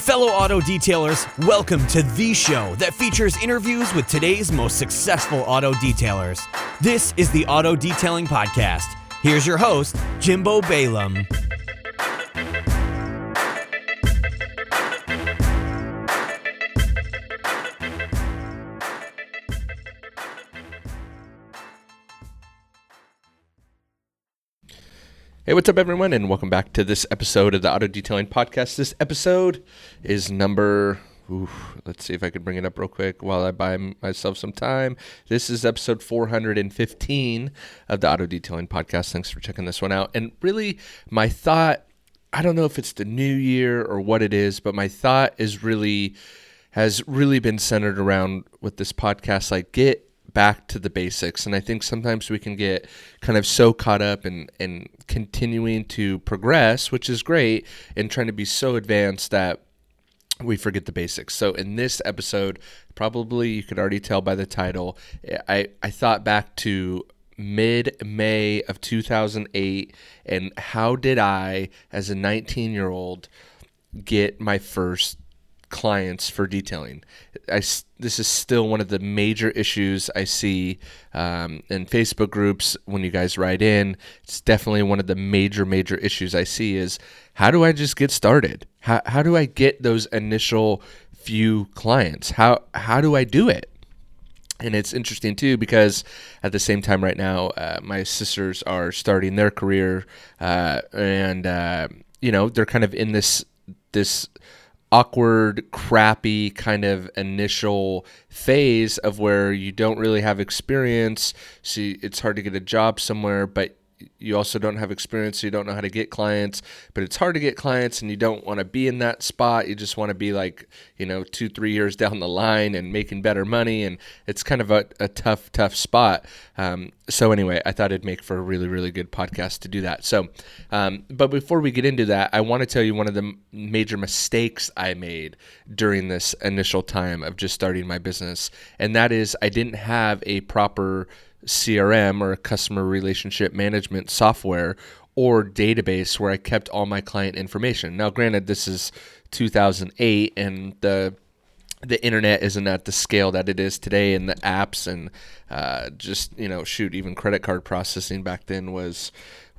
Fellow auto detailers, welcome to the show that features interviews with today's most successful auto detailers. This is the Auto Detailing Podcast. Here's your host, Jimbo Balaam. Hey, what's up, everyone, and welcome back to this episode of the Auto Detailing Podcast. This episode is let's see if I can bring it up real quick while I buy myself some time. This is episode 415 of the Auto Detailing Podcast. Thanks for checking this one out. And really, my thought, I don't know if it's the new year or what it is, but my thought has really been centered around with this podcast, like get back to the basics. And I think sometimes we can get kind of so caught up in continuing to progress, which is great, and trying to be so advanced that we forget the basics. So in this episode, probably you could already tell by the title, I thought back to mid-May of 2008 and how did I, as a 19-year-old, get my first clients for detailing. This is still one of the major issues I see in Facebook groups when you guys write in. It's definitely one of the major issues I see is how do I just get started? How do I get those initial few clients? How do I do it? And it's interesting too because at the same time right now, my sisters are starting their career, and they're kind of in this awkward, crappy kind of initial phase of where you don't really have experience. So it's hard to get a job somewhere, but you also don't have experience, so you don't know how to get clients, but it's hard to get clients and you don't want to be in that spot. You just want to be like, 2-3 years down the line and making better money. And it's kind of a tough spot. So anyway, I thought it'd make for a really good podcast to do that. So, but before we get into that, I want to tell you one of the major mistakes I made during this initial time of just starting my business. And that is I didn't have a proper CRM or a customer relationship management software or database where I kept all my client information. Now, granted, this is 2008 and the internet isn't at the scale that it is today, and the apps and even credit card processing back then was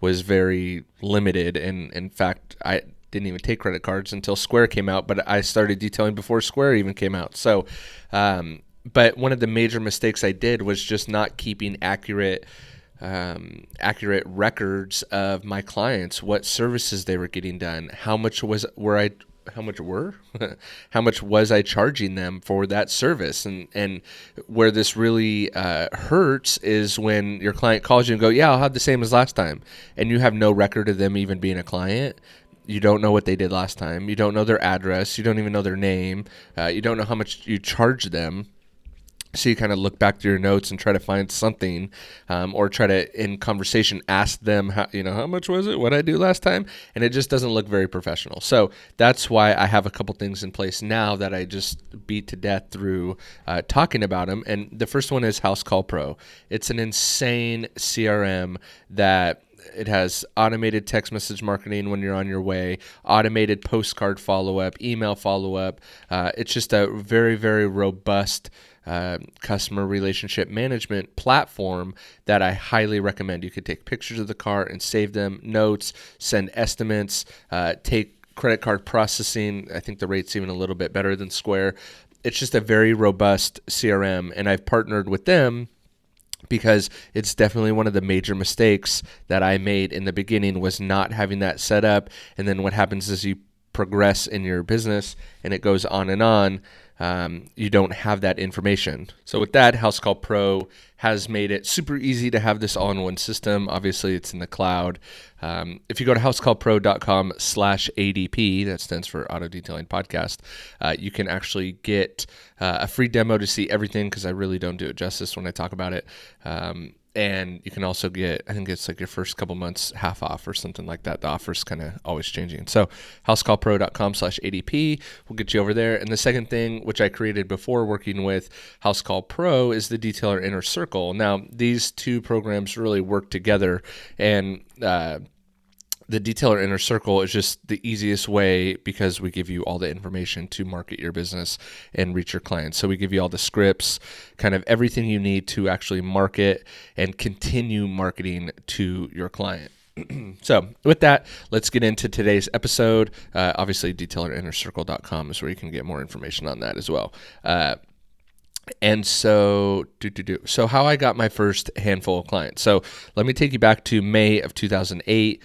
very limited. And in fact, I didn't even take credit cards until Square came out, but I started detailing before Square even came out. So, but one of the major mistakes I did was just not keeping accurate records of my clients, what services they were getting done, how much was I charging them for that service. And where this really hurts is when your client calls you and go, yeah, I'll have the same as last time. And you have no record of them even being a client. You don't know what they did last time. You don't know their address. You don't even know their name. You don't know how much you charge them. So you kind of look back to your notes and try to find something, or try to, in conversation, ask them, how much was it? What did I do last time? And it just doesn't look very professional. So that's why I have a couple things in place now that I just beat to death through talking about them. And the first one is House Call Pro. It's an insane CRM that it has automated text message marketing when you're on your way, automated postcard follow-up, email follow-up. It's just a very robust customer relationship management platform that I highly recommend. You could take pictures of the car and save them, notes, send estimates, take credit card processing. I think the rate's even a little bit better than Square. It's just a very robust CRM, and I've partnered with them because it's definitely one of the major mistakes that I made in the beginning was not having that set up. And then what happens is you progress in your business and it goes on and on. You don't have that information. So with that, House Call Pro has made it super easy to have this all in one system. Obviously, it's in the cloud. If you go to housecallpro.com/ADP, that stands for Auto Detailing Podcast, you can actually get a free demo to see everything because I really don't do it justice when I talk about it. And you can also get, I think it's like your first couple months half off or something like that. The offer's kind of always changing. So housecallpro.com/ADP will get you over there. And the second thing, which I created before working with House Call Pro, is the Detailer Inner Circle. Now, these two programs really work together, and the Detailer Inner Circle is just the easiest way because we give you all the information to market your business and reach your clients. So we give you all the scripts, kind of everything you need to actually market and continue marketing to your client. So with that, let's get into today's episode. Obviously, detailerinnercircle.com is where you can get more information on that as well. And so, so how I got my first handful of clients. So let me take you back to May of 2008.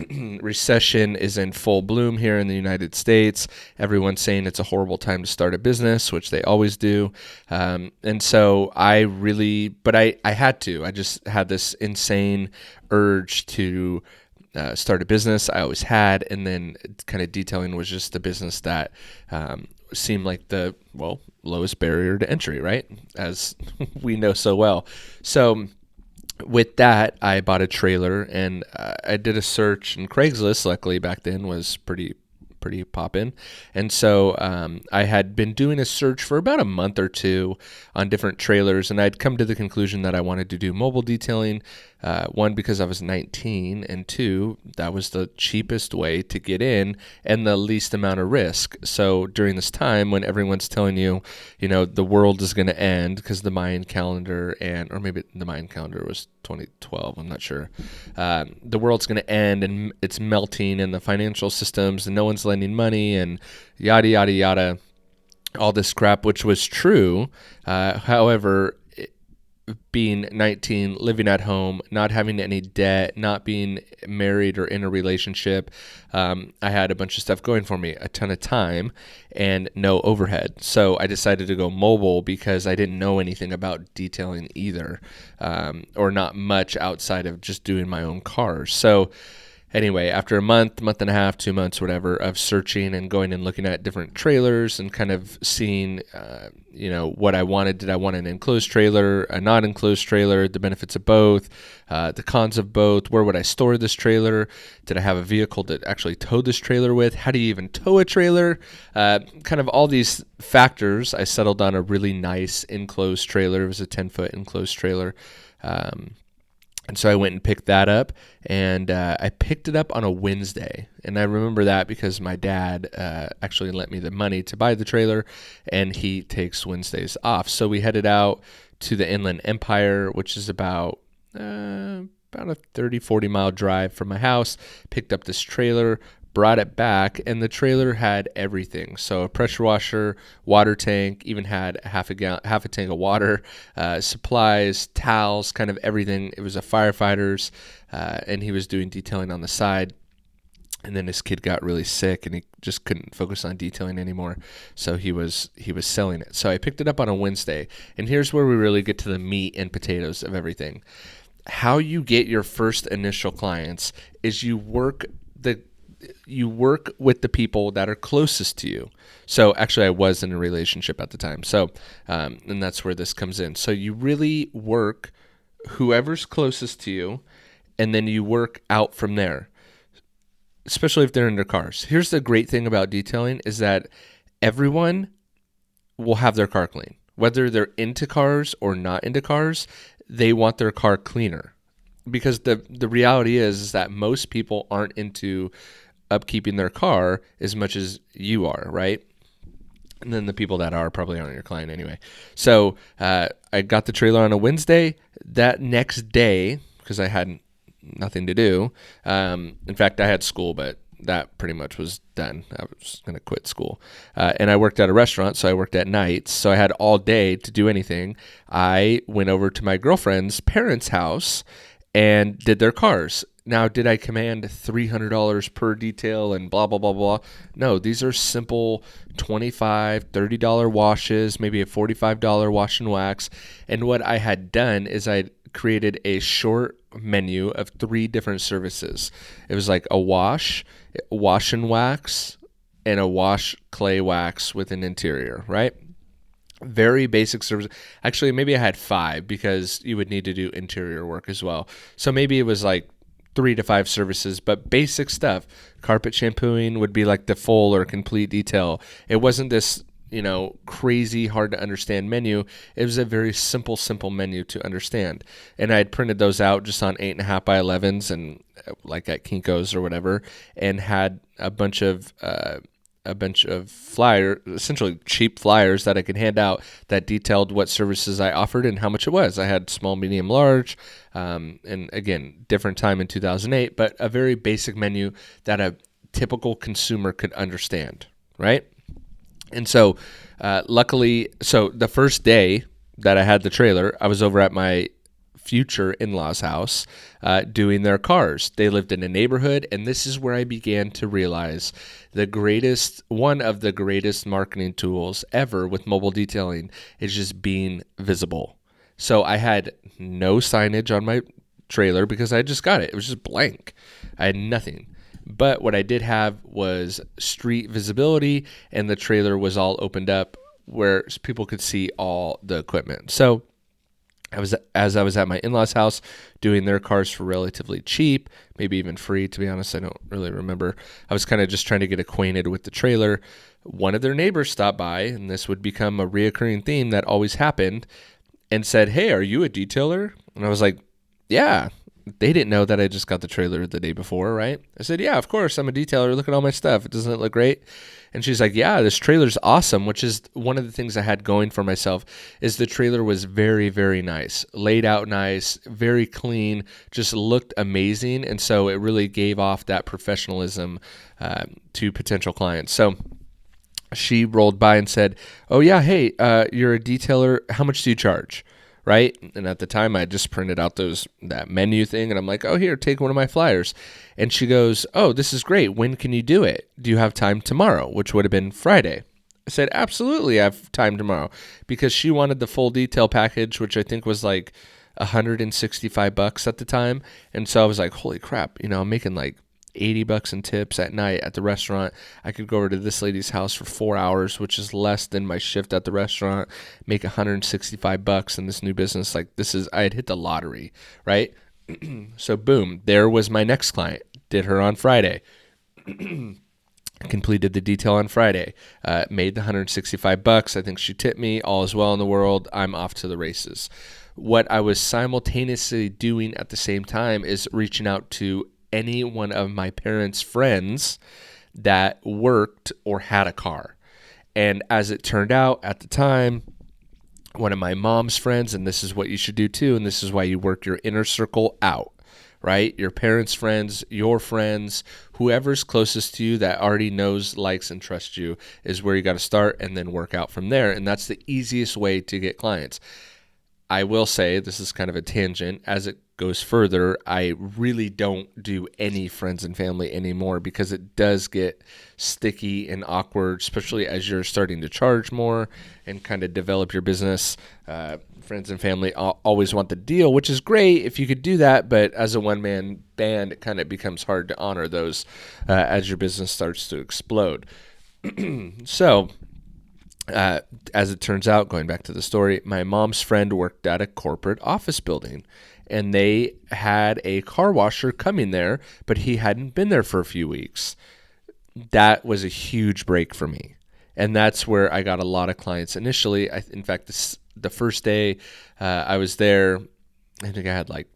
Recession is in full bloom here in the United States. Everyone's saying it's a horrible time to start a business, which they always do. And so I had to. I just had this insane urge to start a business. I always had, and then kind of detailing was just the business that seemed like the lowest barrier to entry, right? As we know so well. So with that, I bought a trailer, and I did a search, and Craigslist, luckily back then, was pretty poppin'. And so I had been doing a search for about a month or two on different trailers, and I'd come to the conclusion that I wanted to do mobile detailing. One, because I was 19, and two, that was the cheapest way to get in and the least amount of risk. So during this time when everyone's telling you, the world is going to end because the Mayan calendar or maybe the Mayan calendar was 2012, I'm not sure. The world's going to end and it's melting in the financial systems and no one's lending money and yada, yada, yada, all this crap, which was true. However, being 19, living at home, not having any debt, not being married or in a relationship, I had a bunch of stuff going for me, a ton of time and no overhead. So I decided to go mobile because I didn't know anything about detailing either, or not much outside of just doing my own cars. So anyway, after a month and a half, 2 months, whatever, of searching and going and looking at different trailers and kind of seeing, what I wanted. Did I want an enclosed trailer, a not enclosed trailer, the benefits of both, the cons of both, where would I store this trailer? Did I have a vehicle to actually tow this trailer with? How do you even tow a trailer? Kind of all these factors. I settled on a really nice enclosed trailer. It was a 10-foot enclosed trailer. And so I went and picked that up, and I picked it up on a Wednesday. And I remember that because my dad actually lent me the money to buy the trailer, and he takes Wednesdays off. So we headed out to the Inland Empire, which is about a 30, 40-mile drive from my house, picked up this trailer, brought it back, and the trailer had everything. So a pressure washer, water tank, even had half a tank of water, supplies, towels, kind of everything. It was a firefighter's, and he was doing detailing on the side. And then his kid got really sick, and he just couldn't focus on detailing anymore. So he was selling it. So I picked it up on a Wednesday, and here's where we really get to the meat and potatoes of everything. How you get your first initial clients is you work with the people that are closest to you. So actually I was in a relationship at the time. So, and that's where this comes in. So you really work whoever's closest to you, and then you work out from there, especially if they're in their cars. Here's the great thing about detailing is that everyone will have their car clean. Whether they're into cars or not into cars, they want their car cleaner. Because the reality is that most people aren't into upkeeping their car as much as you are, right? And then the people that are probably aren't your client anyway. So I got the trailer on a Wednesday. That next day, because I had nothing to do, in fact, I had school, but that pretty much was done. I was going to quit school. And I worked at a restaurant, so I worked at nights. So I had all day to do anything. I went over to my girlfriend's parents' house and did their cars. Now, did I command $300 per detail and blah, blah, blah, blah? No, these are simple $25, $30 washes, maybe a $45 wash and wax. And what I had done is I created a short menu of 3 different services. It was like a wash and wax, and a wash clay wax with an interior, right? Very basic service. Actually, maybe I had 5 because you would need to do interior work as well. So maybe it was like 3 to 5 services, but basic stuff. Carpet shampooing would be like the full or complete detail. It wasn't this crazy hard to understand menu. It was a very simple menu to understand. And I had printed those out just on 8.5 by 11s and like at Kinko's or whatever, and had a bunch of flyers, essentially cheap flyers that I could hand out that detailed what services I offered and how much it was. I had small, medium, large, and again, different time in 2008, but a very basic menu that a typical consumer could understand, right? And so luckily, the first day that I had the trailer, I was over at my future in-laws' house doing their cars. They lived in a neighborhood, and this is where I began to realize one of the greatest marketing tools ever with mobile detailing is just being visible. So I had no signage on my trailer because I just got it. It was just blank. I had nothing. But what I did have was street visibility, and the trailer was all opened up where people could see all the equipment. So as I was at my in-laws' house doing their cars for relatively cheap, maybe even free, to be honest, I don't really remember. I was kind of just trying to get acquainted with the trailer. One of their neighbors stopped by, and this would become a reoccurring theme that always happened, and said, "Hey, are you a detailer?" And I was like, "Yeah." They didn't know that I just got the trailer the day before, right? I said, "Yeah, of course, I'm a detailer. Look at all my stuff. Doesn't it look great?" And she's like, "Yeah, this trailer's awesome," which is one of the things I had going for myself, is the trailer was very, very nice, laid out nice, very clean, just looked amazing. And so it really gave off that professionalism to potential clients. So she rolled by and said, "Oh yeah, hey, you're a detailer. How much do you charge?" Right? And at the time I just printed out that menu thing, and I'm like, "Oh, here, take one of my flyers." And she goes, "Oh, this is great. When can you do it? Do you have time tomorrow?" Which would have been Friday. I said, "Absolutely, I have time tomorrow," because she wanted the full detail package, which I think was like $165 at the time. And so I was like, holy crap, I'm making like $80 in tips at night at the restaurant. I could go over to this lady's house for 4 hours, which is less than my shift at the restaurant, make $165 in this new business. I had hit the lottery, right? So boom, there was my next client. Did her on Friday. Completed the detail on Friday. Made the $165. I think she tipped me. All is well in the world. I'm off to the races. What I was simultaneously doing at the same time is reaching out to any one of my parents' friends that worked or had a car. And as it turned out at the time, one of my mom's friends, and this is what you should do too, and this is why you work your inner circle out, right? Your parents' friends, your friends, whoever's closest to you that already knows, likes, and trusts you is where you got to start, and then work out from there. And that's the easiest way to get clients. I will say, this is kind of a tangent, as it goes further, I really don't do any friends and family anymore because it does get sticky and awkward, especially as you're starting to charge more and kind of develop your business. Friends and family always want the deal, which is great if you could do that, but as a one-man band, it kind of becomes hard to honor those as your business starts to explode. So, as it turns out, going back to the story, my mom's friend worked at a corporate office building, and they had a car washer coming there, but he hadn't been there for a few weeks. That was a huge break for me. And that's where I got a lot of clients initially. In fact, the first day I was there, I think I had like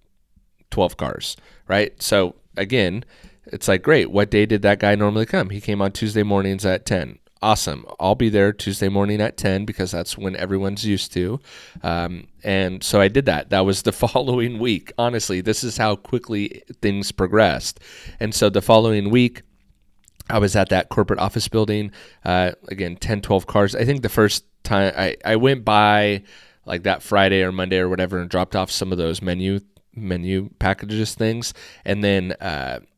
12 cars, right? So again, it's like, great. What day did that guy normally come? He came on Tuesday mornings at 10. Awesome. I'll be there Tuesday morning at 10 because that's when everyone's used to. And so I did that. That was the following week. Honestly, this is how quickly things progressed. And so the following week, I was at that corporate office building. Again, 10, 12 cars. I think the first time I went by like that Friday or Monday or whatever and dropped off some of those menu packages things. And then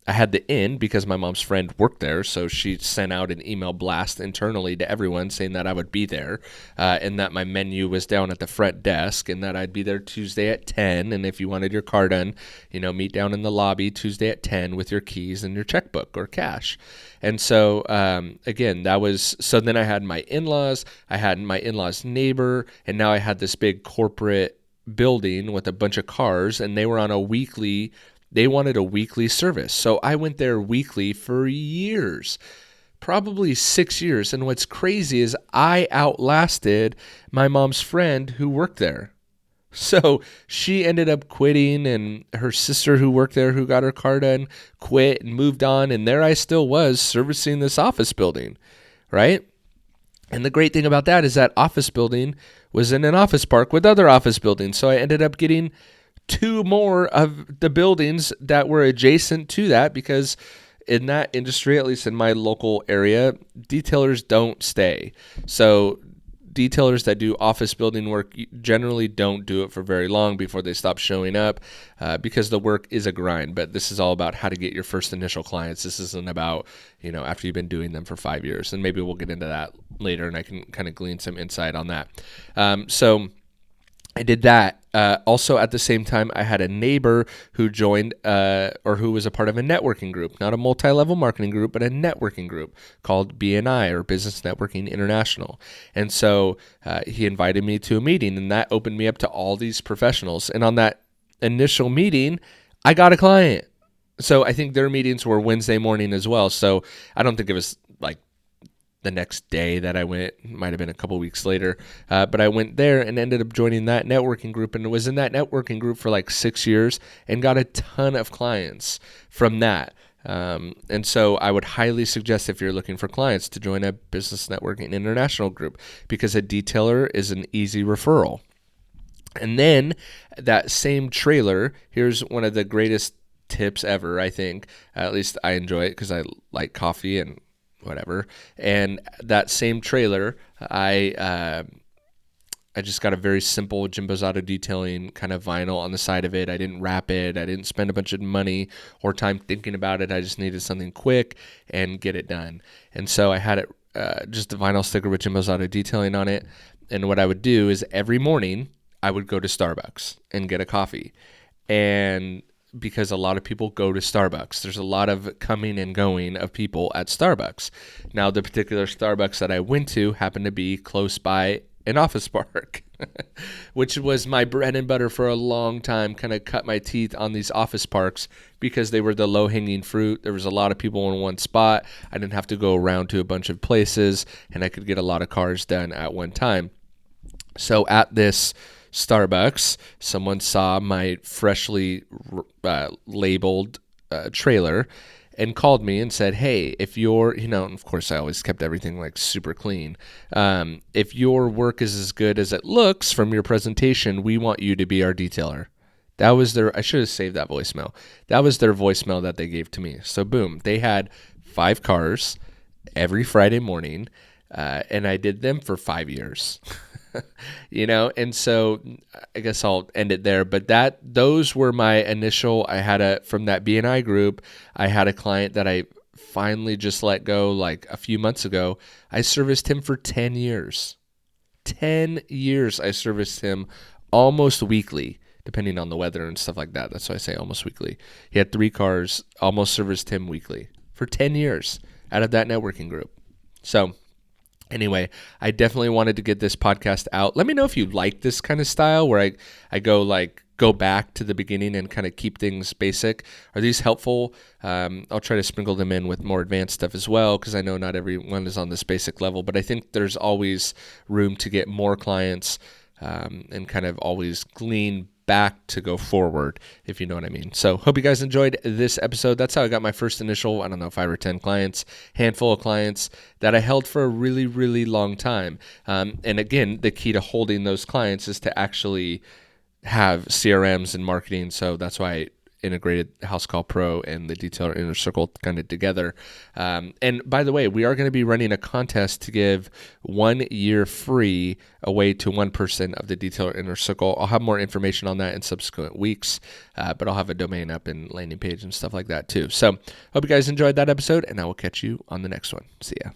I had the in because my mom's friend worked there, so she sent out an email blast internally to everyone saying that I would be there and that my menu was down at the front desk and that I'd be there Tuesday at 10. And if you wanted your car done, meet down in the lobby Tuesday at 10 with your keys and your checkbook or cash. And so, again, so then I had my in-laws, I had my in-laws' neighbor, and now I had this big corporate building with a bunch of cars, and they were on they wanted a weekly service. So I went there weekly for years, probably 6 years. And what's crazy is I outlasted my mom's friend who worked there. So she ended up quitting, and her sister who worked there, who got her car done, quit and moved on. And there I still was servicing this office building, right? And the great thing about that is that office building was in an office park with other office buildings. So I ended up getting 2 more of the buildings that were adjacent to that, because in that industry, at least in my local area, detailers don't stay. So detailers that do office building work generally don't do it for very long before they stop showing up, because the work is a grind. But this is all about how to get your first initial clients. This isn't about, after you've been doing them for 5 years. And maybe we'll get into that later, and I can kind of glean some insight on that. So I did that. Also, at the same time, I had a neighbor who joined or who was a part of a networking group, not a multi-level marketing group, but a networking group called BNI, or Business Networking International. And so he invited me to a meeting, and that opened me up to all these professionals. And on that initial meeting, I got a client. So I think their meetings were Wednesday morning as well. So I don't think it was like the next day that I went. It might have been a couple weeks later, but I went there and ended up joining that networking group, and was in that networking group for like 6 years and got a ton of clients from that. And so I would highly suggest, if you're looking for clients, to join a Business Networking International group, because a detailer is an easy referral. And then that same trailer, here's one of the greatest tips ever, I think. At least I enjoy it because I like coffee and whatever. And that same trailer, I just got a very simple Jimbo's Auto Detailing kind of vinyl on the side of it. I didn't wrap it. I didn't spend a bunch of money or time thinking about it. I just needed something quick and get it done. And so I had it just a vinyl sticker with Jimbo's Auto Detailing on it. And what I would do is every morning I would go to Starbucks and get a coffee. And because a lot of people go to Starbucks. There's a lot of coming and going of people at Starbucks. Now, the particular Starbucks that I went to happened to be close by an office park, which was my bread and butter for a long time, kind of cut my teeth on these office parks because they were the low-hanging fruit. There was a lot of people in one spot. I didn't have to go around to a bunch of places, and I could get a lot of cars done at one time. So at this Starbucks, someone saw my freshly labeled trailer and called me and said, hey, if you're, and of course I always kept everything like super clean. If your work is as good as it looks from your presentation, we want you to be our detailer. That was I should have saved that voicemail. That was their voicemail that they gave to me. So boom, they had 5 cars every Friday morning, and I did them for 5 years. And so I guess I'll end it there. But those were my initial. From that BNI group, I had a client that I finally just let go like a few months ago. I serviced him for 10 years. 10 years I serviced him almost weekly, depending on the weather and stuff like that. That's why I say almost weekly. He had 3 cars, almost serviced him weekly for 10 years out of that networking group. So anyway, I definitely wanted to get this podcast out. Let me know if you like this kind of style where I go back to the beginning and kind of keep things basic. Are these helpful? I'll try to sprinkle them in with more advanced stuff as well, because I know not everyone is on this basic level, but I think there's always room to get more clients and kind of always glean back to go forward, if you know what I mean. So hope you guys enjoyed this episode. That's how I got my first initial, 5 or 10 clients, handful of clients that I held for a really, really long time. And again, the key to holding those clients is to actually have CRMs and marketing. So that's why I integrated House Call Pro and the Detailer Inner Circle kind of together. And by the way, we are going to be running a contest to give 1 year free away to one person of the Detailer Inner Circle. I'll have more information on that in subsequent weeks, but I'll have a domain up and landing page and stuff like that too. So hope you guys enjoyed that episode, and I will catch you on the next one. See ya.